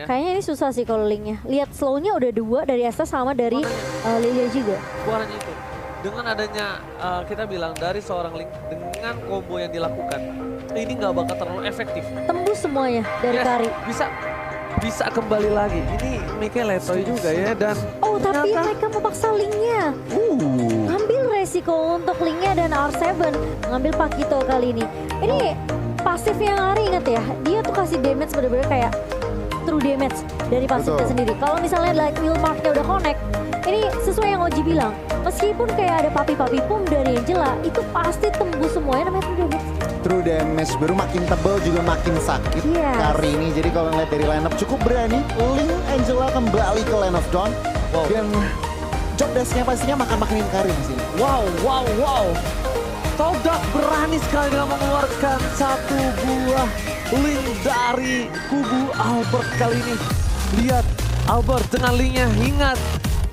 Kayaknya ini susah sih kalau linknya. Lihat slownya udah 2 dari Estes sama dari Lilia juga. Suaranya itu. Dengan adanya kita bilang dari seorang Link dengan combo yang dilakukan, ini nggak bakal terlalu efektif. Tembus semuanya dari Kari. Bisa kembali lagi. Ini Mikael Letoy juga ya dan oh tapi mereka memaksa linknya. Ambil resiko untuk linknya dan R7 mengambil Pakito kali ini. Ini pasifnya Ari ingat ya, dia tuh kasih damage bener-bener kayak true damage dari pasifnya sendiri. Kalau misalnya like Will Marknya udah connect, ini sesuai yang Oji bilang, meskipun kayak ada papi-papi pum dari Angela, itu pasti tembus semuanya namanya true damage. True damage baru makin tebal juga makin sakit Kari ini. Jadi kalau ngeliat dari lineup cukup berani, Link Angela kembali ke Land of Dawn. Dan job desk-nya pastinya makan-makanin Kari di sini. Wow. Todak berani sekali dengan mengeluarkan satu buah link dari kubu Albert kali ini. Lihat Albert dengan linknya hingat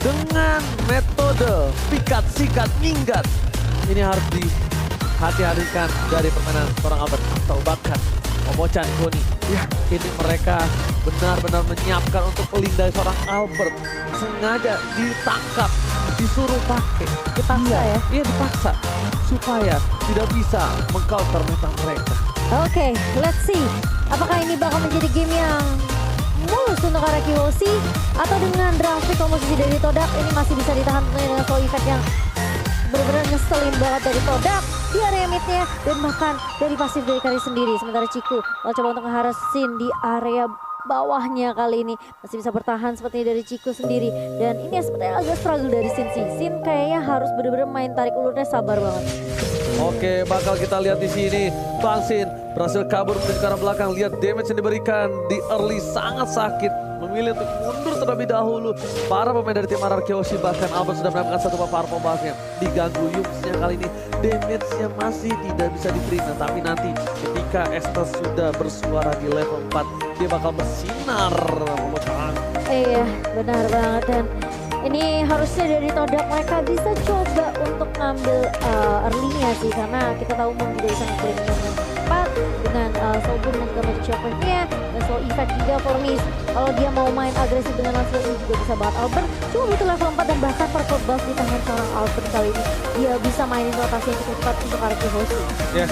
dengan metode pikat sikat minggat. Ini harus dihati-hatikan dari permainan seorang Albert atau bahkan Omo-chan Goni. Ini mereka benar-benar menyiapkan untuk link dari seorang Albert. Sengaja ditangkap, disuruh pakai. Dipaksa ya? Iya dipaksa supaya tidak bisa meng-counter meta mereka. Oke, let's see. Apakah ini bakal menjadi game yang mulus untuk arah Kiyoshi atau dengan drastik komposisi dari Todak ini masih bisa ditahan tentunya dengan slow effect yang benar-benar ngeselin banget dari Todak di area midnya dan bahkan dari pasif dari Kari sendiri. Sementara Ciku coba untuk ngeharasin di area bawahnya kali ini masih bisa bertahan seperti dari Ciku sendiri dan ini sepertinya agak struggle dari Sin sih. Sin kayaknya harus benar-benar main tarik ulurnya sabar banget. Oke, bakal kita lihat di sini. Bang Sin berhasil kabur menuju ke arah belakang. Lihat damage yang diberikan di early sangat sakit. Memilih untuk mundur terlebih dahulu. Para pemain dari tim RRQ Kiyoshi bahkan Albert sudah mendapatkan satu power bombasnya. Diganggu Yuxnya kali ini. Damage-nya masih tidak bisa diterima. Tapi nanti ketika Estes sudah bersuara di level 4, dia bakal bersinar. Iya, benar banget dan ini harusnya dari Todak mereka bisa coba untuk ngambil early-nya sih karena kita tahu Moon juga bisa ngambil dengan cepat dengan Sobun dan juga Magic Shock-nya dan slow effect juga for Miss. Kalau dia mau main agresif dengan langsung ini juga bisa banget Albert. Cuma butuh level 4 dan bahkan purple buff di tangan seorang Albert kali ini. Dia bisa mainin rotasi yang cukup cepat untuk arah Kiyoshi. Ya,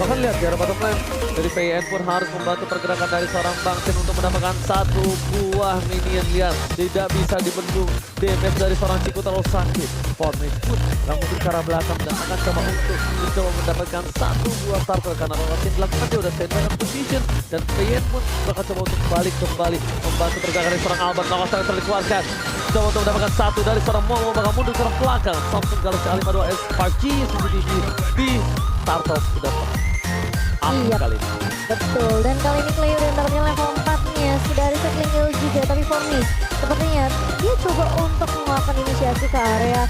bahkan lihat di arah bottom lane dari PN pun harus membantu pergerakan dari seorang Bang Sin untuk mendapatkan satu buah minion. Lihat, tidak bisa dibendung. Damage dari seorang Ciku terlalu sakit. Fortnite pun langsung ke arah belakang dan akan coba untuk mencoba mendapatkan satu buah starter karena rotasi yang dilakukan dia udah stand by position dan PN pun bakal coba untuk balik kembali membantu pergerakan dari seorang Albert. Nawas yang dikeluarkan coba untuk mendapatkan satu dari seorang Momo bakal mundur ke arah belakang. Samsung Galaxy A52 S5G CCTV di startup sudah kali ini. Betul, dan kali ini Cleo udah mendapatkan level 4-nya sudah ada settling heal juga, tapi for me sepertinya dia coba untuk melakukan inisiasi ke area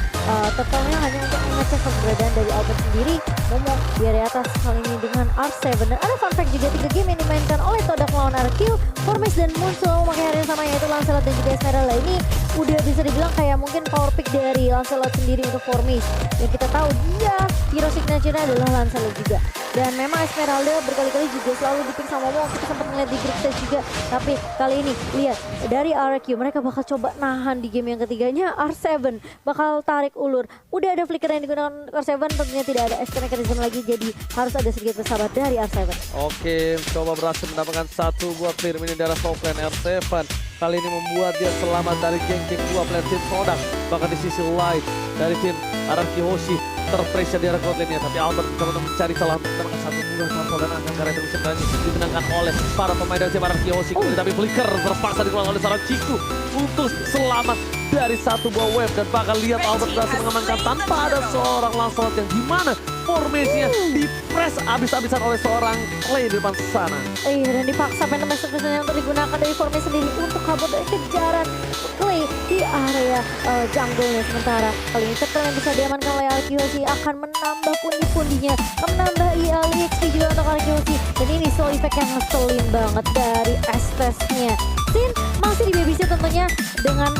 totalnya hanya untuk mengecek keberadaan dari Albert sendiri. Momo di area atas kali ini dengan R7 dan ada fun fact juga 3 game yang dimainkan oleh Todak melawan RQ, Formis dan Moon selalu memakai area sama yaitu Lancelot dan juga Esmeralda. Ini udah bisa dibilang kayak mungkin power pick dari Lancelot sendiri untuk Formis dan kita tahu dia hero signature-nya adalah Lancelot juga. Dan memang Esmeralda berkali-kali juga selalu dipick sama Momo, kita sempat ngeliat di group stage juga. Tapi kali ini lihat dari RQ mereka bakal coba nahan di game yang ketiganya. R7 bakal tarik ulur. Udah ada flicker yang digunakan R7, tentunya tidak ada escape mechanism lagi, jadi harus ada sedikit bersabar dari R7. Oke, coba berhasil mendapatkan satu buah clear mini dari top lane R7. Kali ini membuat dia selamat dari geng-geng 2 player tim Todak. Bahkan di sisi lain dari tim RRQ Kiyoshi terpressure di arah lane-nya, tapi Albert mencoba untuk mencari salah untuk mendapatkan satu buah kontrol dan angka karena itu bisa dimenangkan oleh para pemain dari tim RRQ Kiyoshi. Tapi flicker terpaksa dikeluarkan oleh seorang Ciku untuk selamat dari satu buah wave dan bakal lihat Albert berhasil mengamankan tanpa ada seorang Lancelot yang dimana formasinya di-press abis-abisan oleh seorang Clay di depan sana. Iya, dan dipaksa Phantom Execution untuk digunakan dari formasi sendiri untuk kabur dari kejaran Clay di area jungle-nya. Sementara kali ini turtle yang bisa diamankan oleh Kiyoshi akan menambah pundi-pundinya, menambah EXP juga untuk Kiyoshi. Dan ini slow effect yang ngeselin banget dari Estes-nya. Sin masih di babysit tentunya dengan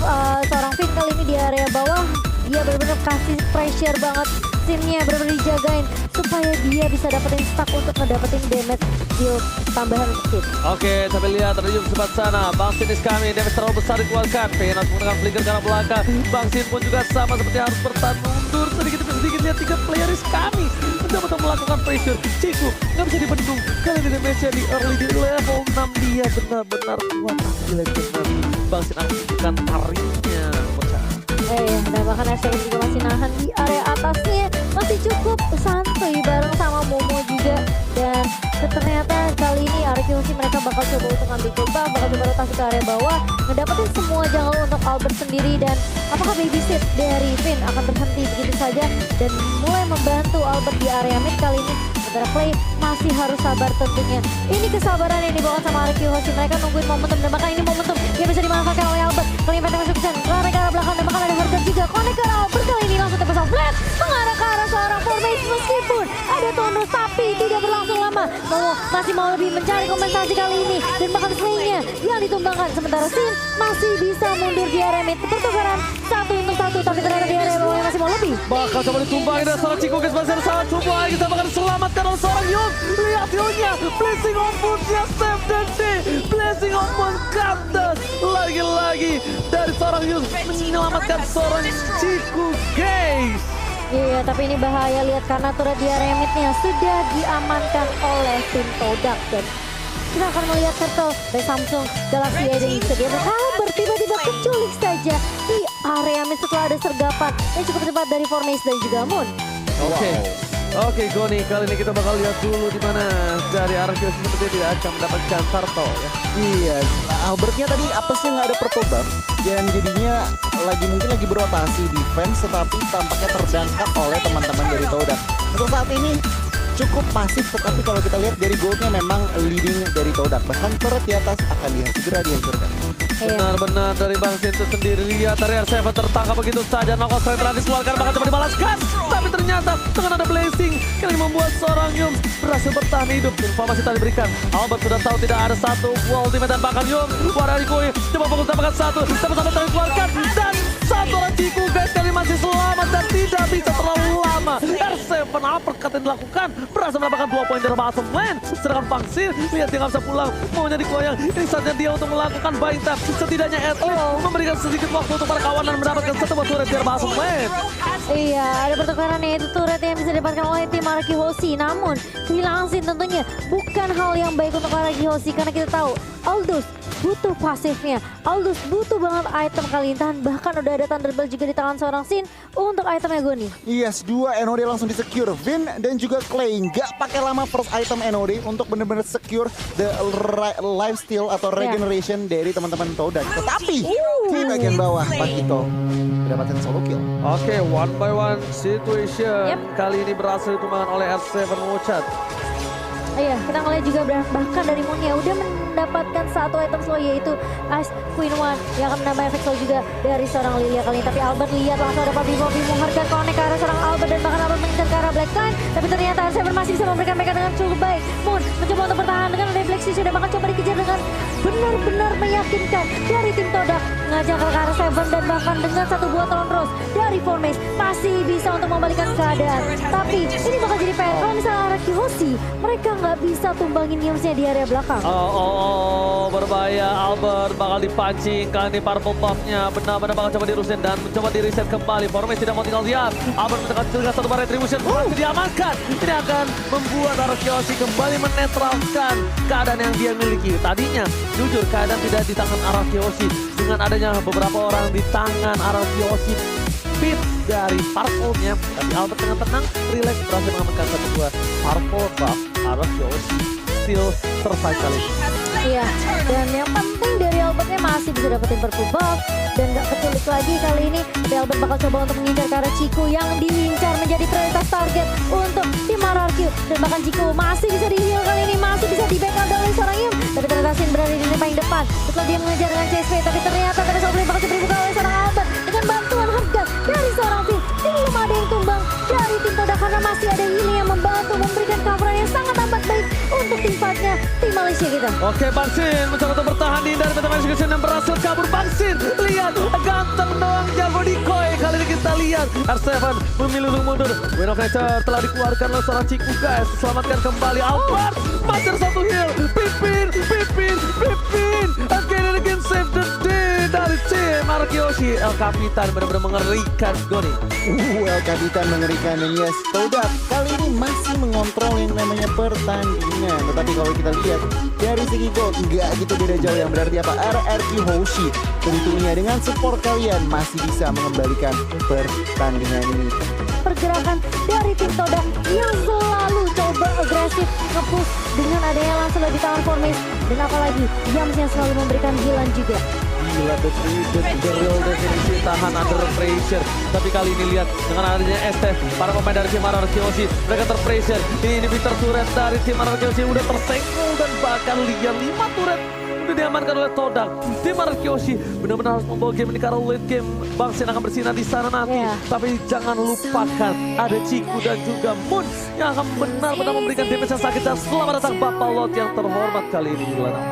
seorang Finn kali ini di area bawah. Dia benar-benar kasih pressure banget. Sinnya benar-benar dijagain. supaya dia bisa dapetin stack untuk ngedapetin damage skill tambahan untuk Sin. Oke, sampai lihat ada di sebelah sana. Bang Sin is kami, damage terlalu besar dikeluarkan. PN harus menggunakan flicker ke arah belakang. Bang Sin pun juga sama seperti harus bertahan mundur. Sedikit demi sedikit lihat 3 player is kami. Mencoba melakukan pressure. Ciku nggak bisa dibendung. Kali ini damage-nya di early di level 6. Dia benar-benar kuat. Di legendary. Bang Sin akan menunjukkan taringnya. Dan bahkan SM juga masih nahan di area atasnya. Masih cukup santuy bareng sama Momo juga. Dan ternyata kali ini Arkeosi mereka bakal coba untuk ambil coba, bakal coba rotasi ke area bawah, ngedapetin semua jungle untuk Albert sendiri. Dan apakah babysit dari Finn akan berhenti begitu saja dan mulai membantu Albert di area mid kali ini. Sementara Clay masih harus sabar tentunya. Ini kesabaran yang dibawa sama Arkeosi. Mereka nungguin momentum dan bahkan ini momentum yang bisa dimanfaatkan oleh Albert. Kali ini Phantom Execution mengarah ke arah belakang dan bahkan ada harga juga. Connect ke arah Albert kali ini langsung tebas flat mengarah ke arah seorang formation meskipun ada Tonos tapi tidak berlangsung lama. Momo masih mau lebih mencari kompensasi kali ini dan bahkan Slaynya yang ditumbangkan. Sementara Sin masih bisa mundur di area mid. Pertukaran 1-1 tapi ternyata di area bawah masih mau lebih. Bakal coba ditumbangin dan seorang Ciku guys masih ada sangat coba lagi. Kita bakal diselamatkan oleh seorang Yun. Lihat Yunnya, blessing on Bootnya Steph dan D. Blessing on Boot Kandas. Lagi-lagi dari seorang Yun menyelamatkan seorang Ciku guys. Iya, tapi ini bahaya lihat karena turret di area mid-nya sudah diamankan oleh tim Todak. Dan kita akan melihat turtle dari Samsung Galaxy A dan juga dia tiba-tiba keculik saja di area mid setelah ada sergapan yang cukup cepat dari Formace dan juga Moon. Oke, Goni, kali ini kita bakal lihat dulu di mana dari Arkeosi seperti tidak akan mendapatkan turtle ya. Iya, Albertnya tadi apesnya nggak ada purple buff dan jadinya mungkin lagi berotasi defense tetapi tampaknya terdangkap oleh teman-teman dari Todak. Untuk saat ini cukup pasif tetapi kalau kita lihat dari goldnya memang leading dari Todak. Bahkan turret di atas akan segera dihancurkan. Benar-benar dari Bang Sin itu sendiri. Lihat dari R7 tertangkap begitu saja. Knockout strike telah dikeluarkan bahkan coba dibalaskan. Tapi ternyata dengan ada blessing yang membuat seorang Yum berhasil bertahan hidup. Informasi tadi diberikan. Albert sudah tahu tidak ada satu ultimate dan bahkan Yum Wararikoi coba fokus dapatkan satu. Sama-sama tadi dikeluarkan dan satu orang Ciku guys kali masih selamat dan tidak bisa terlalu lama. R7 uppercut yang dilakukan berhasil mendapatkan 2 poin dari bottom lane. Sedangkan Bang Sin lihat dia nggak bisa pulang. Maunya dikoyang. Ini saatnya dia untuk melakukan buying time. Setidaknya at least memberikan sedikit waktu untuk para kawanan mendapatkan satu buah turret dari bottom lane. Iya, ada pertukaran yaitu turret yang bisa didapatkan oleh tim Arkeosi. Namun kehilangan Sin tentunya bukan hal yang baik untuk Arkeosi karena kita tahu Aldous butuh pasifnya. Aldous butuh banget item kali ini. Bahkan udah ada Thunderbolt juga di tangan seorang Sin untuk itemnya Goni. Yes, 2 NOD langsung di-secure. Vin dan juga Clay nggak pakai lama first item NOD untuk benar-benar secure the lifesteal atau regeneration dari teman-teman Todak. Tetapi di bagian bawah Pakito mendapatkan solo kill. Oke, one by one situation. Kali ini berhasil ditumbangkan oleh R7 Wuchat. Iya, kita ngeliat juga bahkan dari Moon ya udah mendapatkan satu item slow yaitu Ice Queen One yang akan menambah efek slow juga dari seorang Lilia kali ini. Tapi Albert lihat langsung ada Bobby menghargai connect ke arah seorang Albert dan bahkan Albert mengincar ke arah Blackline. Tapi ternyata Seven masih bisa memberikan mereka dengan cukup baik. Moon mencoba untuk bertahan dengan refleksi sudah bahkan coba dikejar dengan benar-benar meyakinkan dari tim Todak mengajak ke arah Seven dan bahkan dengan satu buah Talon Rose dari Formace masih bisa untuk membalikan keadaan. Tapi ini bakal jadi PR kalau misalnya Arkeosi mereka nggak bisa tumbangin Yumsnya di area belakang. Berbahaya. Albert bakal dipancing. Kali ini purple buff-nya benar-benar bakal coba dirusin dan mencoba di-reset kembali. Formace tidak mau tinggal diam. Albert mencegat satu bar retribution. Berhasil diamankan. Ini akan membuat Arkeosi kembali menetralkan keadaan yang dia miliki. Tadinya, jujur, keadaan tidak di tangan Arkeosi. Dengan adanya beberapa orang di tangan Arkeosi. Speed dari purple-nya. Tapi Albert dengan tenang, relax, berhasil mengamankan satu buah purple buff. Arkeosi still survive kali ini. Iya, dan yang penting dari Albertnya masih bisa dapetin purple buff dan gak keculik lagi kali ini. Tapi Albert bakal coba untuk mengincar ke arah Ciku yang diincar menjadi prioritas target untuk tim RRQ. Dan bahkan Ciku masih bisa di-heal kali ini, masih bisa di-backup oleh seorang Yum. Tapi ternyata Sin berada di paling depan setelah dia mengejar dengan CSP. Tapi ternyata terus Oblin bakal dibuka oleh seorang Albert dengan bantuan harga dari seorang Finn. Belum ada yang tumbang dari tim Todak karena masih ada healing yang membantu memberikan cover yang sangat amat baik untuk tim fightnya tim Malaysia kita. Oke, Bang Sin mencoba untuk bertahan di dari Metamax Execution yang berhasil kabur. Bang Sin, lihat ganteng doang jago decoy. Kali ini kita lihat R7 memilih untuk mundur. Wind of Nature telah dikeluarkan oleh seorang Ciku guys. Selamatkan kembali Albert. Macer satu heal. Pipin. Again and again save the day dari tim Arkeoshi. El Capitan benar-benar mengerikan Goni. El Capitan mengerikan dan yes, Todak kali ini masih mengontrol yang namanya pertandingan. Tetapi kalau kita lihat dari segi gold nggak gitu beda jauh, yang berarti apa? RRQ Hoshi tentunya dengan support kalian masih bisa mengembalikan pertandingan ini. Pergerakan dari tim Todak yang selalu coba agresif nge-push dengan adanya langsung di tangan Formis, dan apalagi Yams yang selalu memberikan healan juga. Gila, the real definisi tahan under pressure. Tapi kali ini lihat dengan adanya ST, para pemain dari tim Arkeoshi mereka terpressure. Ini inhibitor turret dari tim Arkeoshi udah tersenggol dan bahkan lihat 5 turret udah diamankan oleh Todak. Tim Arkeoshi benar-benar harus membawa game ini karena late game Bang Sin akan bersinar di sana nanti. Tapi jangan lupakan ada Ciku dan juga Moon yang akan benar-benar memberikan damage yang sakit. Dan selamat datang Bapak Lot yang terhormat kali ini di lineup.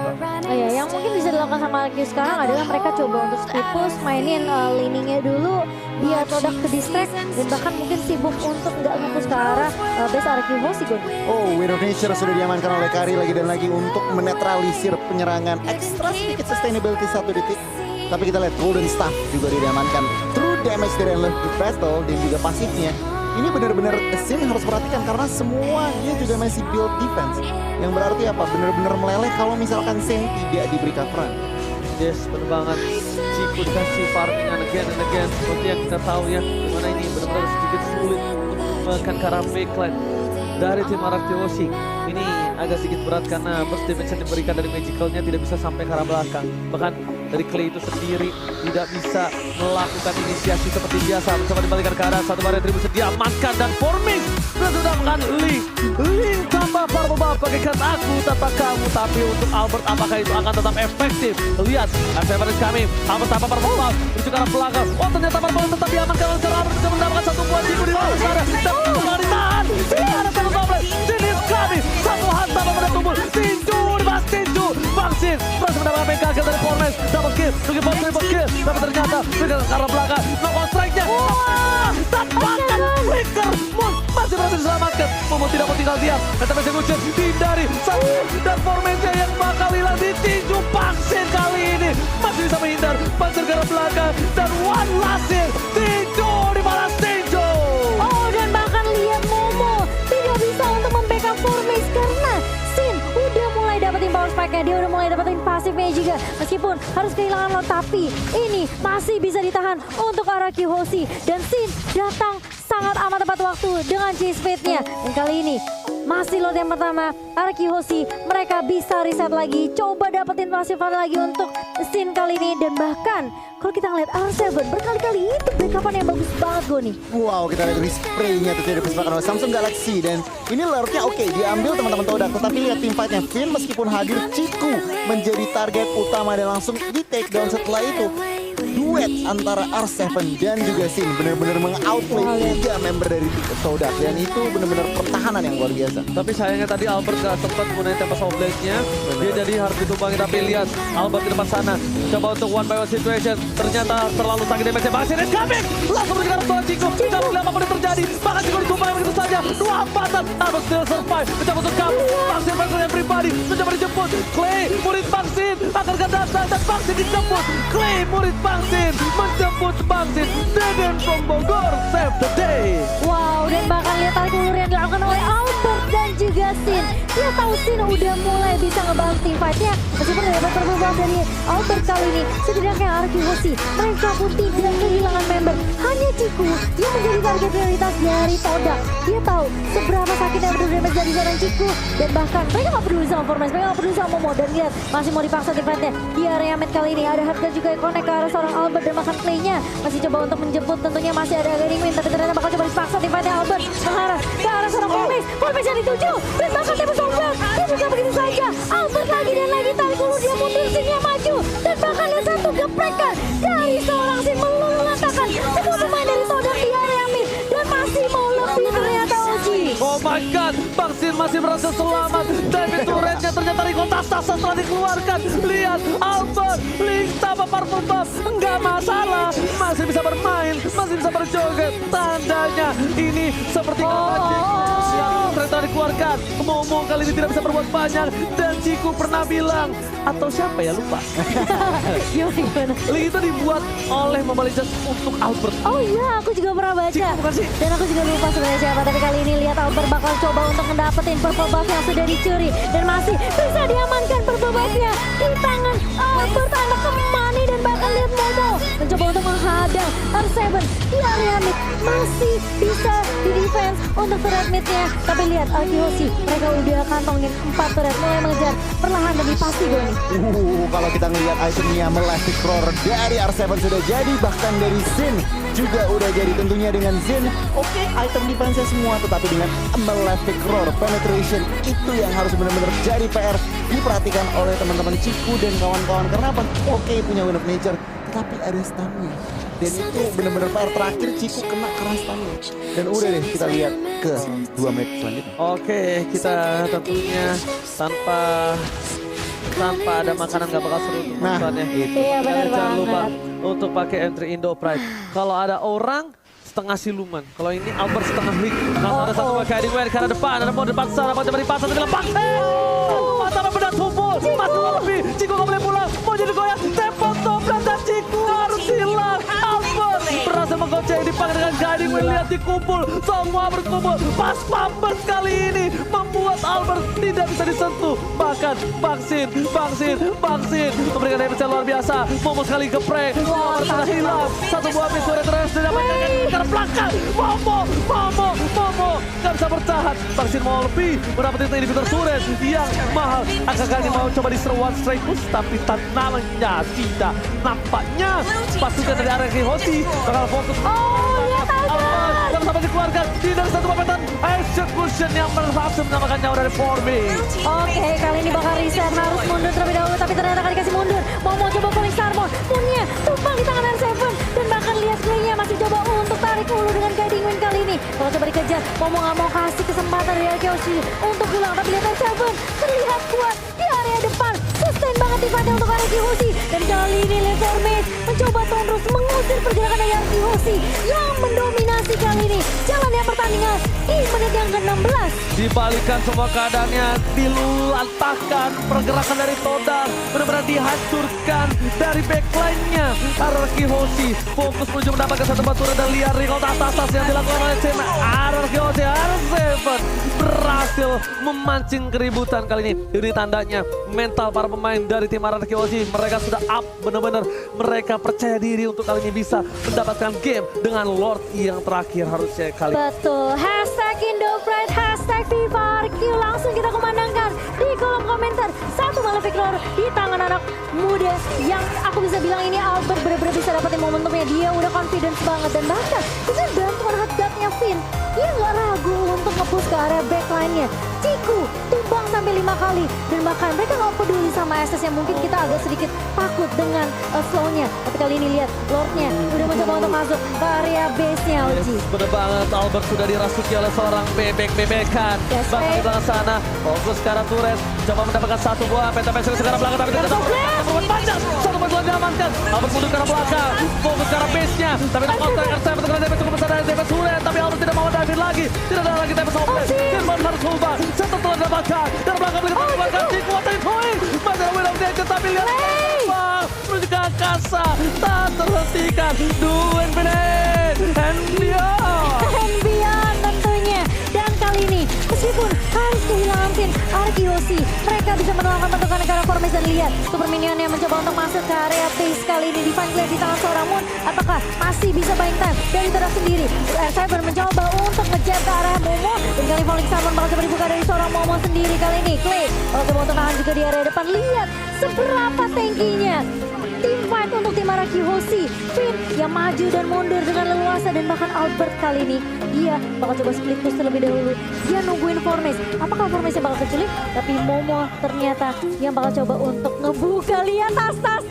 Oh ya, yang mungkin bisa dilakukan sama Arkeo sekarang adalah mereka coba untuk split push, mainin laningnya dulu biar Todak ke distract, dan bahkan mungkin sibuk untuk nggak nge-push ke arah base Arkeo Hoshi gue. Oh, Wind of Nature sudah diamankan oleh Kari lagi dan lagi untuk menetralisir penyerangan ekstra sedikit sustainability 1 detik. Tapi kita lihat Golden Staff juga diamankan. True damage dari Unlimited Battle dan juga pasifnya. Ini benar-benar Sin harus perhatikan karena semua dia juga masih build defense. Yang berarti apa? Benar-benar meleleh kalau misalkan Sin tidak diberi coveran. Yes, benar banget. Ciku dikasih farming again and again. Seperti yang kita tahu ya, dimana ini benar-benar sedikit sulit untuk mengembangkan ke arah backline dari tim Arkeoshi. Ini agak sedikit berat karena burst damage yang diberikan dari magicalnya tidak bisa sampai ke arah belakang. Bahkan dari Clay itu sendiri tidak bisa melakukan inisiasi seperti biasa. Mencoba dibalikan ke arah satu barrier tribus diamankan dan forming. Dan sudah makan Link tambah Parboba bagaikan aku tata kamu. Tapi untuk Albert apakah itu akan tetap efektif? Lihat, R7 is coming. Albert tambah Parboba menuju ke arah belakang. Oh, ternyata Parboba tetap diamankan oleh Albert. Bisa mendapatkan satu buah Ciku di dalam sana. Dan kembali ditahan. Tidak ada satu komplek. Jenis kami. Satu hantam pada tubuh. Tinju dibahas Tinju. Bang Sin berhasil mendapatkan PKK dari Formes. Double kill, lagi bot triple kill. Tapi ternyata Flicker ke arah belakang. Knockout strike-nya. Wah, tanpakan Flicker. Moon masih berhasil diselamatkan. Momo tidak mau tinggal diam. Metamax Execution hindari. Dan Formes-nya yang bakal hilang ditinju. Bang Sin kali ini masih bisa menghindar. Panzer ke arah belakang. Dan one last hit. Tinju dibalas Tinju. Oh, dan bahkan lihat Momo tidak bisa untuk membackup Formis karena Sin udah mulai dapetin power spike-nya, dia udah mulai dapetin pasifnya juga. Meskipun harus kehilangan lot, tapi ini masih bisa ditahan untuk Arkeo Hoshi. Dan Sin datang sangat amat tepat waktu dengan chase fate-nya. Dan kali ini masih lot yang pertama, Arkeo Hoshi mereka bisa reset lagi, coba dapetin pasifan lagi untuk Sin kali ini. Dan bahkan kalau kita ngeliat R7 berkali-kali itu backupan yang bagus banget gue nih. Wow, kita lihat spray-nya itu tidak dipersiapkan oleh Samsung Galaxy. Dan ini lurknya oke, diambil teman-teman Todak. Tetapi lihat tim fight-nya, Finn meskipun hadir, Ciku menjadi target utama dan langsung di take down. Setelah itu duet antara R7 dan juga Sin benar-benar meng-outplay 3 member dari Todak. Dan itu benar-benar pertahanan yang luar biasa. Tapi sayangnya tadi Albert gak sempat menggunakan tempat soft blade-nya. Dia jadi harus ditumpangi. Tapi lihat Albert di depan sana coba untuk one by one situation. Ternyata terlalu sakit damage-nya. Bang Sin is coming. Langsung bergerak ke Ciku. Jangan lihat apapun yang terjadi. Bahkan Ciku ditumpangi begitu saja. 2 hambatan. Albert still survive. Mencoba untuk kabur. Bang Sin versus everybody. Mencoba dijemput. Clay murid Bang Sin akan datang dan Bang Sin dijemput. Clay murid Bang Sin menjemput Bang Sin. Deden from Bogor save the day. Wow, dan bahkan lihat tarik ulur yang dilakukan oleh Albert dan juga Sin. Dia tahu Sin udah mulai bisa ngebantu tim fight-nya. Meskipun udah dapat perubahan dari Albert kali ini, setidaknya Arkeo Hoshi mereka pun tidak kehilangan member. Hanya Ciku yang menjadi target prioritas dari Todak. Dia tahu seberapa sakit yang berdua damage dari seorang Ciku. Dan bahkan mereka gak peduli sama Formes, mereka gak peduli sama Momo. Dan lihat masih mau dipaksa tim fight-nya. Di area mid kali ini ada Harga juga yang connect ke arah seorang Albert. Dan bahkan Clay-nya masih coba untuk menjemput, tentunya masih ada Guiding Wind. Tapi ternyata bakal coba dipaksa tim fight-nya Albert mengarah ke arah seorang Formes. Formes yang dituju dan bahkan tembus Albert. Dia buka begitu saja. Albert lagi dan lagi tarik ulur, dia mundur, Sin-nya maju. Dan bahkan ada satu geprekan dari seorang Sin meluluh-lantakan semua pemain dari Todak di area mid. Dan masih mau lebih ternyata Oji. Oh my my god, Bangsin masih berhasil selamat. David turretnya ternyata Rico tas-tasan setelah dikeluarkan. Lihat Albert, Link sama Purple Buff, nggak masalah, masih bisa bermain, masih bisa berjoget. Tandanya ini seperti yang ternyata dikeluarkan. Momo kali ini tidak bisa berbuat banyak, dan Ciku pernah bilang, atau siapa ya lupa. Gimana? Link itu dibuat oleh Mobile Legends untuk Albert. Oh iya, aku juga pernah baca. Ciku bukan sih? Dan aku juga lupa sebenarnya siapa. Tapi kali ini lihat Albert bakal coba untuk mendapetin purple buff yang sudah dicuri. Dan masih bisa diamankan purple buff-nya di tangan Albert, anak kemani. Dan bahkan lihat Momo mencoba untuk menghadang R7 di area mid. Masih bisa di defense untuk turret mid-nya. Tapi lihat Arkihoshi, mereka udah kantongin 4 turret, mulai mengejar perlahan demi pasti gue nih. Kalau kita ngelihat itemnya Malefic Roar dari R7 sudah jadi, bahkan dari Zin juga udah jadi. Tentunya dengan Zin, oke, item defense semua, tetapi dengan Malefic Roar penetration itu yang harus benar-benar jadi PR diperhatikan oleh teman-teman Ciku dan kawan-kawan. Karena apa? Oke, punya Wind of Nature, tetapi ada stunnya. Dan itu benar-benar PR terakhir, Ciku kena karena stunnya. Dan udah deh, kita lihat ke 2 menit selanjutnya. Oke, kita tentunya tanpa ada makanan gak bakal seru untuk Nah, nontonnya. itu. Iya benar Kalian jangan lupa banget. untuk pakai entry Indo Pride. Kalau ada orang setengah siluman, kalau ini Albert setengah Rick. Kalau ada satu pakai Guiding Wind karena depan, ada mau depan sana, mau coba dipasang tapi lepas. Mata benda tumpul, masuk lebih. Ciku gak boleh pulang, mau jadi goyang. Tepot dobrak dan Ciku harus hilang. Albert berhasil menggocek, dipanggil dengan Guiding Wind. Lihat dikumpul, semua berkumpul. Pas Pampers kali ini membuat Albert tidak bisa disentuh. Bahkan Bangsin memberikan damage yang luar biasa. Momo sekali geprek, Albert sudah hilang. Satu buah pintu terus didapatkan ke belakang. Momo gak bisa bertahan. Bangsin mau lebih, mendapatkan individual turret yang mahal. Agak-agak mau coba diserang one strike push, tapi tanamnya tidak. Nampaknya pasukan dari Arkihoshi bakal fokus. Lihat Albert. Yang sampai dikeluarkan tidak satu papetan execution yang berhasil menyamakan nyawa dari Formi. Oke, kali ini bakal reset, harus mundur terlebih dahulu, tapi ternyata kali dikasih mundur. Momo coba pulling Starmon, Moonnya tumpang di tangan R7, dan bahkan lihat Clay-nya masih coba untuk tarik ulu dengan Guiding Wind kali ini. Kalau coba dikejar, Momo nggak mau kasih kesempatan dari Arkihoshi untuk pulang, tapi lihat R7 terlihat kuat di area depan. Sustain banget tifannya untuk Arkihoshi, dan kali ini lihat Formis mencoba terus mengusir pergerakan dari Arkihoshi yang mendominasi kali ini jalannya pertandingan di menit yang ke-16. Dibalikan semua keadaannya, dilantahkan pergerakan dari Todar, benar-benar dihancurkan dari backline-nya. Arkihoshi fokus menuju mendapatkan satu batu dan liar recall atas yang dilakukan oleh tim Arkihoshi. R7 berhasil memancing keributan kali ini. Ini tandanya mental para pemain dari tim Arkihoshi, mereka sudah up benar-benar. Mereka percaya diri untuk kali ini bisa mendapatkan game dengan Lord yang terakhir harusnya kali. Betul, hashtag Indopride, hashtag #FIFARQ, langsung kita kumandangkan di kolom komentar. Satu Malefic Roar di tangan anak muda yang aku bisa bilang ini Albert benar-benar bisa dapetin momentumnya. Dia udah confidence banget, dan bahkan bisa bantuan hot-nya Finn. Dia nggak ragu untuk nge-push ke area backline-nya. Ciku tumbang sampai 5 kali, dan bahkan mereka nggak peduli sama SS yang mungkin kita agak sedikit takut dengan slow-nya. Tapi kali ini lihat Lord-nya udah mencoba untuk masuk ke area base-nya Oji. Bener banget, Albert sudah dirasuki oleh seorang bebek-bebekan. Yes, Bahkan di belakang sana, fokus ke arah turret, coba mendapatkan satu buah pentapencil sekarang belakang, tapi tidak dapat membuat panjang. Satu bantuan diamankan, Albert mundur ke arah belakang, fokus ke arah base-nya, tapi tak kontak, R7 dengan damage cukup besar dari damage turret, tapi Albert tidak mau David lagi, tidak ada lagi damage open. Firman harus ubah, satu telah didapatkan, dari belakang berikan tembakan, Ciku watering point, masih ada Wind of Nature, tapi lihat menuju ke angkasa, tak terhentikan, do infinite, and beyond. And beyond tentunya. Dan kali ini meskipun harus kehilangan Finn, Arkihoshi mereka bisa menolongkan bentukan negara Formis. Dan lihat Super Minion yang mencoba untuk masuk ke area base kali ini. Divine Glare di tangan seorang Moon, apakah masih bisa buying time dari Todar sendiri? R7 mencoba untuk ngejar ke arah Momo, dan kali Falling Salmon bakal coba dibuka dari seorang Momo sendiri kali ini. Clay kalau coba untuk tahan juga di area depan. Lihat seberapa tankinya tim fight untuk tim Arkihoshi. Finn yang maju dan mundur dengan leluasa, dan bahkan Albert kali ini dia bakal coba split push terlebih dahulu. Dia nungguin Formis, apakah Formisnya bakal keculik? Tapi Momo ternyata yang bakal coba untuk ngebuka. Lihat tas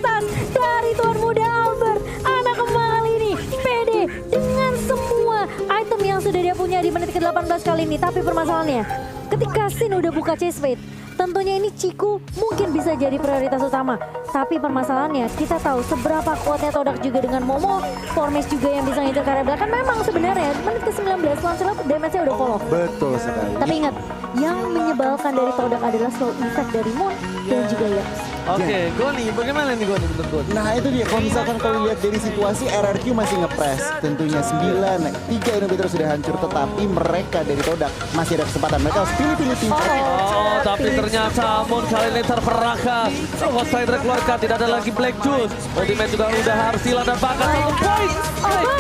dari tuan muda Albert. Anak kembang kali ini pede dengan semua item yang sudah dia punya. tentunya di menit ke-18 kali ini. Tapi permasalahannya, ketika Sin udah buka chase fade, tentunya ini Ciku mungkin bisa jadi prioritas utama. Tapi permasalahannya, kita tahu seberapa kuatnya Todak juga dengan Momo. Formis juga yang bisa ngincer ke area belakang. Memang sebenarnya menit ke-19 Lancelot damage-nya udah follow. Betul sekali. Tapi ingat, yang menyebalkan dari Todak adalah slow effect dari Moon dan juga Yaps. Oke, Goni, bagaimana nih Goni menurut Goni? Nah itu dia, kalau misalkan kalau lihat dari situasi RRQ masih ngepres. Tentunya 3 inhibitor sudah hancur, tetapi mereka dari Todak masih ada kesempatan. Mereka harus pilih-pilih tim. Oh, tapi ternyata Moon kali ini terperangkap. Ghost Rider keluarkan, tidak ada lagi Black Juice. Ultimate juga udah harus hilang dan bahkan satu poin.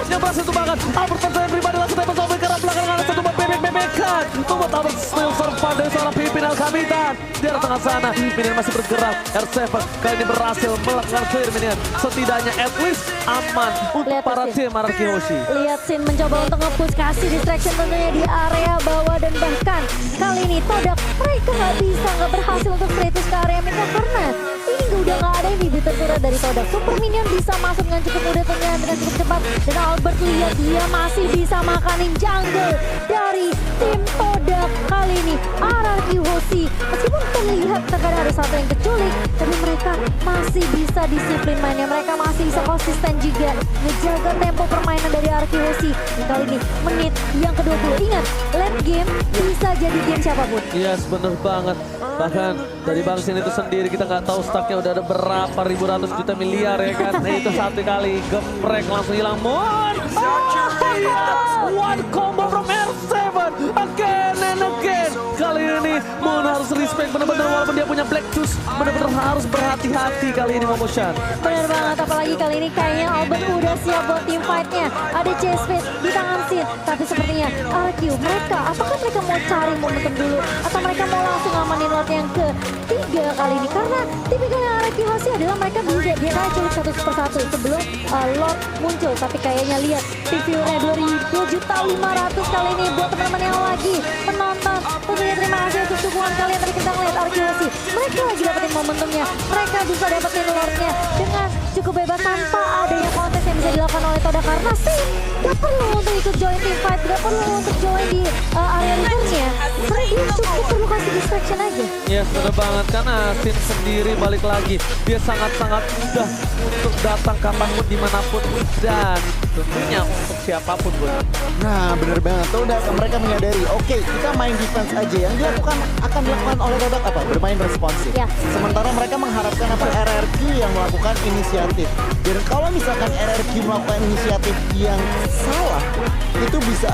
Yang berhasil tumbangkan. Albert percaya pribadi langsung tembak sampai ke arah belakang. Ada satu bebek-bebekan. Membuat Albert still survive dari seorang pimpinan Kamitan. Di arah tengah sana, Minion masih bergerak. R7 kali ini berhasil melakukan clear Minion. Setidaknya at least aman untuk para tim RRQ Hoshi. Lihat Sin mencoba untuk nge-push, kasih distraction tentunya di area bawah. Dan bahkan kali ini Todak mereka nggak berhasil untuk straight push ke area midnya. Karena ini udah nggak ada inhibitor turret dari Todak. Super Minion bisa masuk dengan cukup mudah tentunya, dengan cukup cepat. Dan Albert lihat dia masih bisa makanin jungle dari tim Todak kali ini. RRQ Hoshi meskipun terlihat terkadang ada satu yang keculik, tapi mereka masih bisa disiplin mainnya. Mereka masih bisa konsisten juga ngejaga tempo permainan dari RRQ Hoshi. Dan kali ini menit yang ke-20. Ingat, late game bisa jadi game siapapun. Yes, bener banget. Bahkan dari Bang Sin itu sendiri kita nggak tahu stacknya udah ada berapa ribu ratus juta miliar ya kan. Nah, itu satu kali geprek langsung hilang. Moon! One combo from R7 again and again. Kali ini Moon harus respect bener-bener walaupun dia punya Black Juice. Bener-bener harus berhati-hati kali ini Momoshan. Bener banget, apalagi kali ini kayaknya Albert udah siap buat team fight-nya. Ada chase fade di tangan Sin, tapi sepertinya RQ mereka, apakah mereka mau cari momentum dulu atau mereka mau langsung ngamanin lot yang ketiga kali ini? Karena tipikalnya RQ Hoshi adalah mereka bisa dia kayak culik satu persatu sebelum lot muncul. Tapi kayaknya lihat viewernya 2.500.000 kali ini buat teman-teman yang lagi menonton. Tentunya terima kasih untuk dukungan kalian. Tadi kita ngeliat RQ Hoshi, mereka lagi dapetin momentumnya, mereka bisa dapetin lordnya dengan cukup bebas tanpa adanya kontes yang bisa dilakukan oleh Todak. Karena Sin gak perlu untuk ikut join team fight, gak perlu untuk join di area return-nya, karena dia cukup perlu kasih distraction aja. Yes, bener banget. Karena Sin sendiri balik lagi, dia sangat-sangat mudah untuk datang kapanpun, dimanapun, dan tentunya untuk siapapun. Nah bener banget, Todak mereka menyadari, oke, kita main defense aja. Yang akan dilakukan oleh Todak apa? Bermain responsif. Ya. Sementara mereka mengharapkan apa? RRQ yang melakukan inisiatif. Dan kalau misalkan RRQ melakukan inisiatif yang salah, itu bisa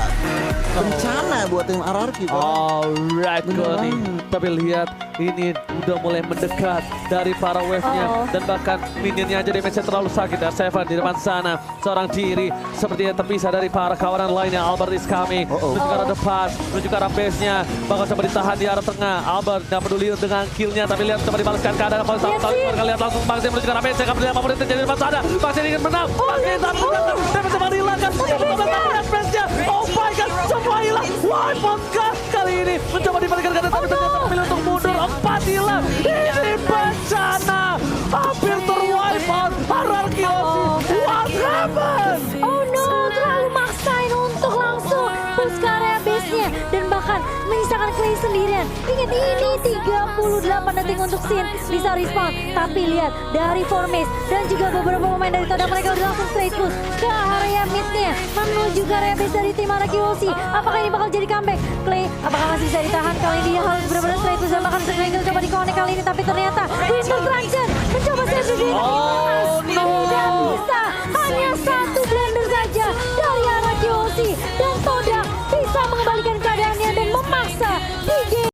bencana buat tim RRQ. Alright, Goni. Tapi lihat, ini udah mulai mendekat dari para wave-nya. Dan bahkan minionnya aja damage-nya terlalu sakit. R7 di depan sana, seorang diri sepertinya terpisah dari para kawanan lainnya. Albert is coming, menuju ke arah depan, menuju ke arah base-nya. Bakal coba ditahan di arah tengah. Albert gak peduli dengan kill-nya, tapi lihat coba dibalaskan keadaan. Kalau kita lihat langsung Bang Sin menuju ke arah base-nya. Gak peduli apapun yang terjadi di depan sana. Bang Sin ingin menang. Bang Sin tapi damage-nya bakal dihilangkan. Base-nya. Oh my god, semua hilang. Wipe out kali ini. Mencoba dibalikan ke tapi ternyata memilih untuk mundur. 4 hilang. Ini bencana. Hampir ter-wipe out. RRQ Hoshi. What happened? Oh no, terlalu maksain untuk langsung push ke area base-nya. Dan bahkan menyisakan Clay sendirian. Ingat ini 38 detik untuk Sin bisa respawn. Tapi lihat dari Formis dan juga beberapa pemain dari Todak, mereka udah langsung straight push ke area mid-nya menuju ke area base dari tim RRQ Hoshi. Apakah ini bakal jadi comeback? Clay apakah masih bisa ditahan? Kali ini dia harus benar-benar straight push dan bahkan Triangle coba di-connect kali ini. Tapi ternyata Winter Traction mencoba save the game. Tidak bisa, hanya satu blender saja dari RRQ Hoshi. Dan Todak bisa mengembalikan keadaannya dan memaksa di game.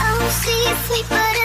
I don't see you sleep, but